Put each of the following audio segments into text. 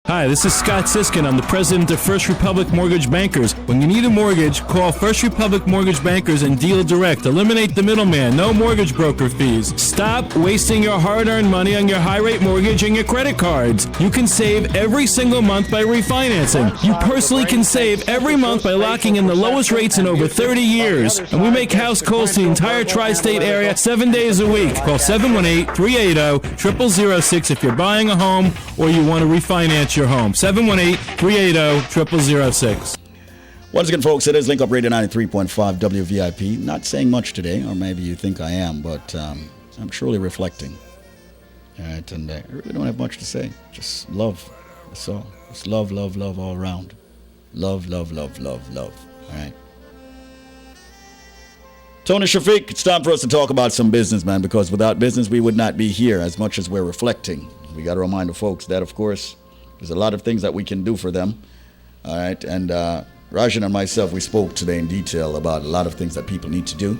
Hi, this is Scott Siskin. I'm the president of First Republic Mortgage Bankers. When you need a mortgage, call First Republic Mortgage Bankers and deal direct. Eliminate the middleman. No mortgage broker fees. Stop wasting your hard-earned money on your high-rate mortgage and your credit cards. You can save every single month by refinancing. You personally can save every month by locking in the lowest rates in over 30 years. And we make house calls to the entire tri-state area 7 days a week. Call 718-380-0006 if you're buying a home or you want to refinance your home. 718-380-0006. Once again, folks, it is Link Up Radio 93.5 WVIP. Not saying much today, or maybe you think I am, but I'm truly reflecting. All right, and I really don't have much to say. Just love. That's all. It's love, love, love all around. Love, love, love, love, love. All right. Tony Shafiq, it's time for us to talk about some business, man, because without business, we would not be here as much as we're reflecting. We got to remind the folks that, of course, there's a lot of things that we can do for them. All right. And Rajan and myself, we spoke today in detail about a lot of things that people need to do.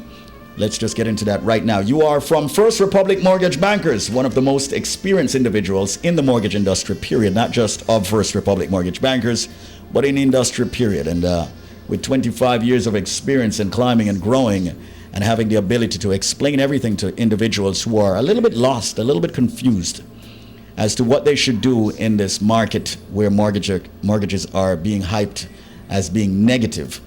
Let's just get into that right now. You are from First Republic Mortgage Bankers, one of the most experienced individuals in the mortgage industry, period. Not just of First Republic Mortgage Bankers, but in the industry, period. And with 25 years of experience in climbing and growing and having the ability to explain everything to individuals who are a little bit lost, a little bit confused as to what they should do in this market where mortgages are being hyped as being negative.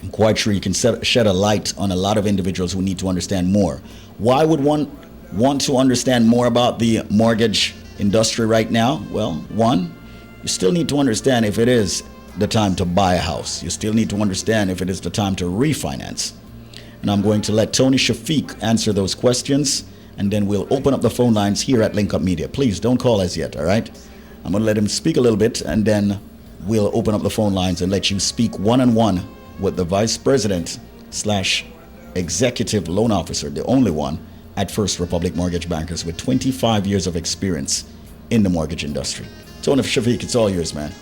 I'm quite sure you can shed a light on a lot of individuals who need to understand more. Why would one want to understand more about the mortgage industry right now? Well, one, you still need to understand if it is the time to buy a house. You still need to understand if it is the time to refinance. And I'm going to let Tony Shafiq answer those questions, and then we'll open up the phone lines here at Link Up Media. Please don't call us yet, all right? I'm going to let him speak a little bit, and then we'll open up the phone lines and let you speak one-on-one with the Vice President / Executive Loan Officer, the only one at First Republic Mortgage Bankers with 25 years of experience in the mortgage industry. Tony Shafiq, it's all yours, man.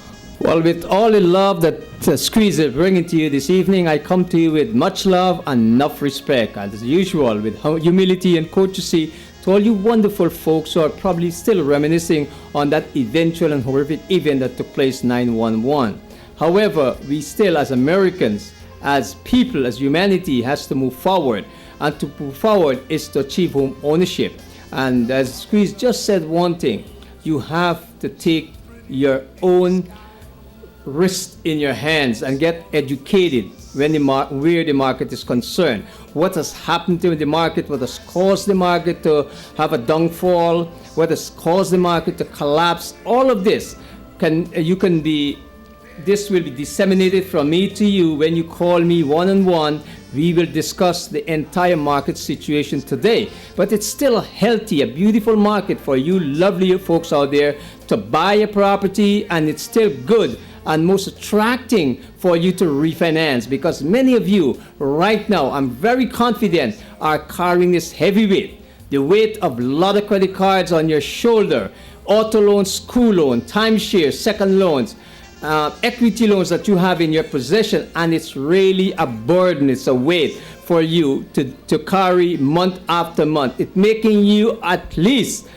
Well, with all the love that Squeeze is bringing to you this evening, I come to you with much love and enough respect. And as usual, with humility and courtesy to all you wonderful folks who are probably still reminiscing on that eventual and horrific event that took place 9/11. However, we still, as Americans, as people, as humanity, has to move forward. And to move forward is to achieve home ownership. And as Squeeze just said one thing, you have to take your own risk in your hands and get educated when where the market is concerned. What has happened to the market, what has caused the market to have a downfall, what has caused the market to collapse, all of this this will be disseminated from me to you when you call me one-on-one. We will discuss the entire market situation today. But it's still a healthy, a beautiful market for you lovely folks out there to buy a property, and it's still good and most attracting for you to refinance, because many of you right now, I'm very confident, are carrying this heavy weight, the weight of a lot of credit cards on your shoulder, auto loans, school loan, timeshare, second loans, equity loans that you have in your possession, and it's really a burden, it's a weight for you to carry month after month. It's making you at least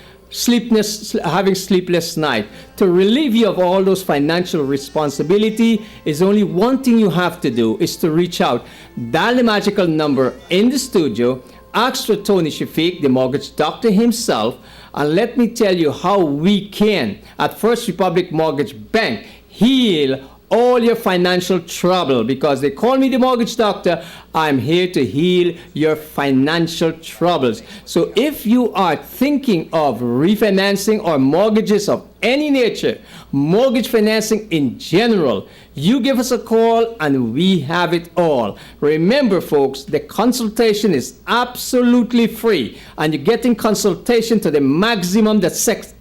having sleepless night. To relieve you of all those financial responsibility is only one thing you have to do, is to reach out, dial the magical number in the studio, ask for Tony Shafiq, the mortgage doctor himself, and let me tell you how we can, at First Republic Mortgage Bank, heal all your financial trouble. Because they call me the mortgage doctor, I'm here to heal your financial troubles. So if you are thinking of refinancing or mortgages of any nature, mortgage financing in general, you give us a call and we have it all. Remember, folks, the consultation is absolutely free, and you're getting consultation to the maximum that's set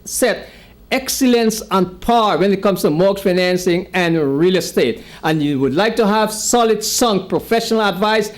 excellence and par when it comes to mortgage financing and real estate. And you would like to have solid, sound professional advice,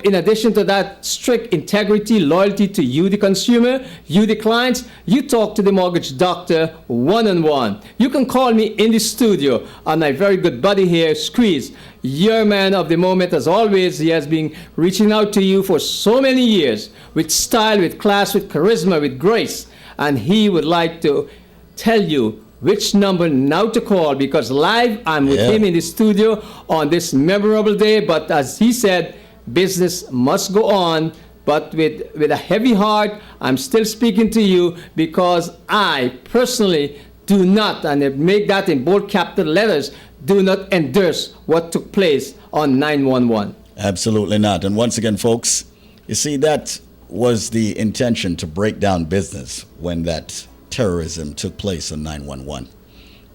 in addition to that, strict integrity, loyalty to you, the consumer, you, the clients, you talk to the mortgage doctor one-on-one. You can call me in the studio, and my very good buddy here, Squeeze, your man of the moment as always. He has been reaching out to you for so many years with style, with class, with charisma, with grace, and he would like to tell you which number now to call, because live I'm with Yeah. him in the studio on this memorable day. But as he said, business must go on. But with a heavy heart, I'm still speaking to you because I personally do not, and I make that in bold capital letters, do not endorse what took place on 9/11. Absolutely not. And once again, folks, you see, that was the intention, to break down business when that terrorism took place on 9/11.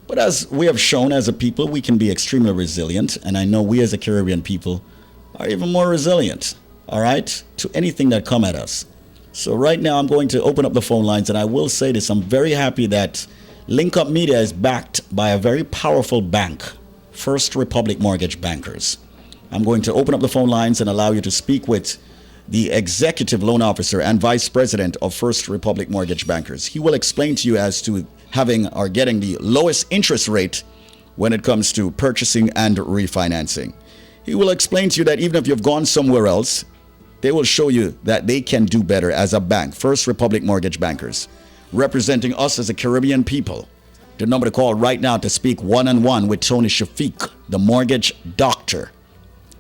But as we have shown as a people, we can be extremely resilient. And I know we as a Caribbean people are even more resilient, all right, to anything that come at us. So right now I'm going to open up the phone lines, and I will say this, I'm very happy that Link Up Media is backed by a very powerful bank, First Republic Mortgage Bankers. I'm going to open up the phone lines and allow you to speak with the Executive Loan Officer and Vice President of First Republic Mortgage Bankers. He will explain to you as to having or getting the lowest interest rate when it comes to purchasing and refinancing. He will explain to you that even if you've gone somewhere else, they will show you that they can do better as a bank. First Republic Mortgage Bankers, representing us as a Caribbean people. The number to call right now to speak one-on-one with Tony Shafiq, the mortgage doctor,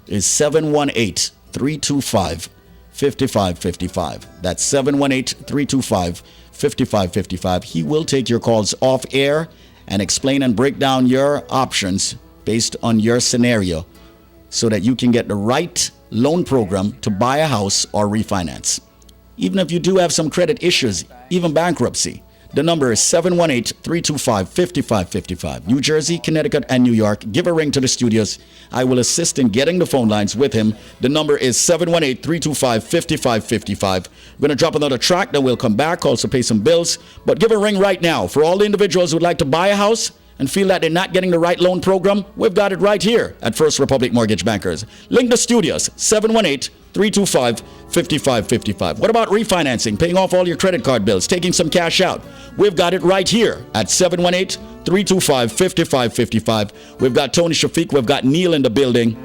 is 718-325-5555. That's 718-325-5555. He will take your calls off air and explain and break down your options based on your scenario so that you can get the right loan program to buy a house or refinance. Even if you do have some credit issues, even bankruptcy, the number is 718-325-5555. New Jersey, Connecticut, and New York. Give a ring to the studios. I will assist in getting the phone lines with him. The number is 718-325-5555. We're going to drop another track, then we'll come back, also pay some bills. But give a ring right now. For all the individuals who would like to buy a house and feel that they're not getting the right loan program, we've got it right here at First Republic Mortgage Bankers. Link the studios, 718-325-5555. What about refinancing, paying off all your credit card bills, taking some cash out? We've got it right here at 718-325-5555. We've got Tony Shafiq, we've got Neil in the building.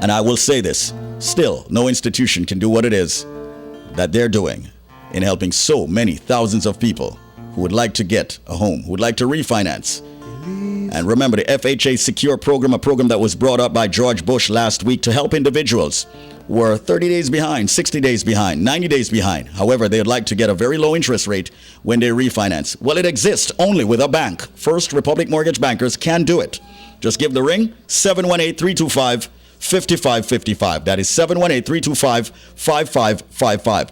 And I will say this, still, no institution can do what it is that they're doing in helping so many thousands of people who would like to get a home, who would like to refinance. And remember, the FHA Secure program, a program that was brought up by George Bush last week to help individuals who are 30 days behind, 60 days behind, 90 days behind. However, they'd like to get a very low interest rate when they refinance. Well, it exists only with a bank. First Republic Mortgage Bankers can do it. Just give the ring, 718-325-5555. That is 718-325-5555.